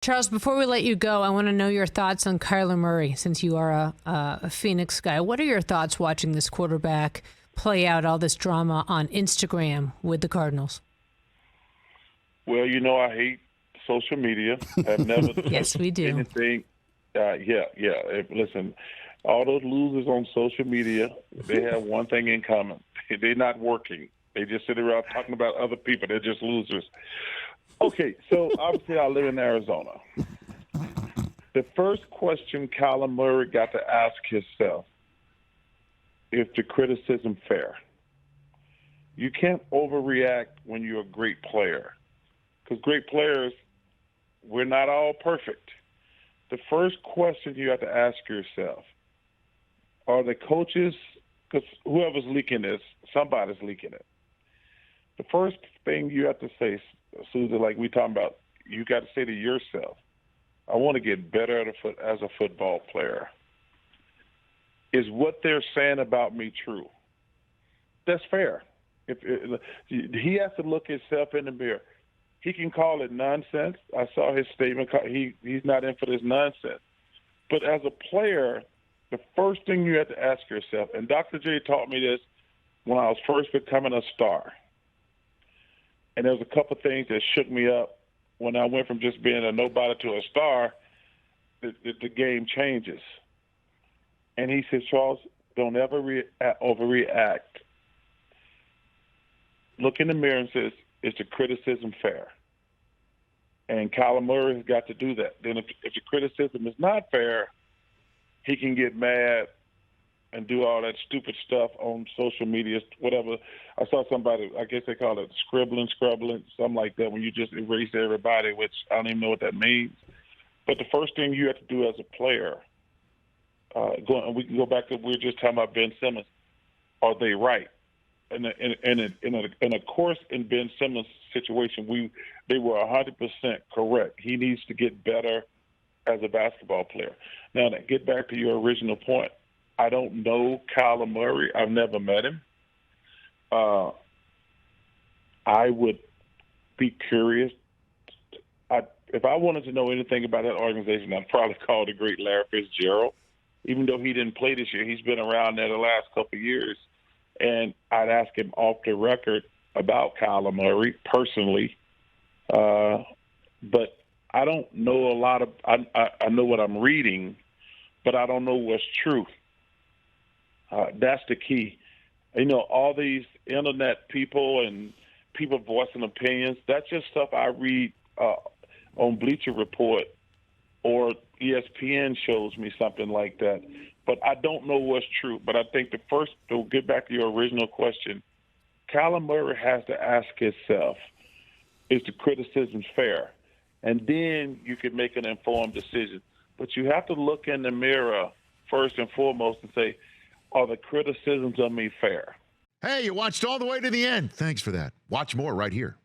Charles, before we let you go, I want to know your thoughts on Kyler Murray, since you are a Phoenix guy. What are your thoughts watching this quarterback play out all this drama on Instagram with the Cardinals? Well, I hate social media. I've never yes, we do. Anything. Listen, all those losers on social media, they have one thing in common. They're not working. They just sit around talking about other people. They're just losers. Okay, so obviously I live in Arizona. The first question Kyler Murray got to ask himself, is the criticism fair? You can't overreact when you're a great player, because great players, we're not all perfect. The first question you have to ask yourself, are the coaches, because whoever's leaking this, somebody's leaking it. The first thing you have to say, Suzy, like we talking about, you got to say to yourself, I want to get better as a football player. Is what they're saying about me true? That's fair. He has to look himself in the mirror. He can call it nonsense. I saw his statement. He's not in for this nonsense. But as a player, the first thing you have to ask yourself, and Dr. J taught me this when I was first becoming a star, and there was a couple things that shook me up when I went from just being a nobody to a star. The game changes. And he says, Charles, don't ever overreact. Look in the mirror and says, is the criticism fair? And Kyler Murray has got to do that. Then if the criticism is not fair, he can get mad and do all that stupid stuff on social media, whatever. I saw somebody, I guess they call it scribbling, something like that, when you just erase everybody, which I don't even know what that means. But the first thing you have to do as a player, we can go back to we were just talking about Ben Simmons. Are they right? In a course in Ben Simmons' situation, they were 100% correct. He needs to get better as a basketball player. Now, to get back to your original point, I don't know Kyler Murray. I've never met him. I would be curious. If I wanted to know anything about that organization, I'd probably call the great Larry Fitzgerald. Even though he didn't play this year, he's been around there the last couple of years. And I'd ask him off the record about Kyler Murray personally. But I don't know a lot of I know what I'm reading, but I don't know what's true. That's the key. All these internet people and people voicing opinions, that's just stuff I read on Bleacher Report, or ESPN shows me something like that. But I don't know what's true. But I think to get back to your original question, Kyler Murray has to ask himself, is the criticism fair? And then you can make an informed decision. But you have to look in the mirror first and foremost and say, are the criticisms of me fair? Hey, you watched all the way to the end. Thanks for that. Watch more right here.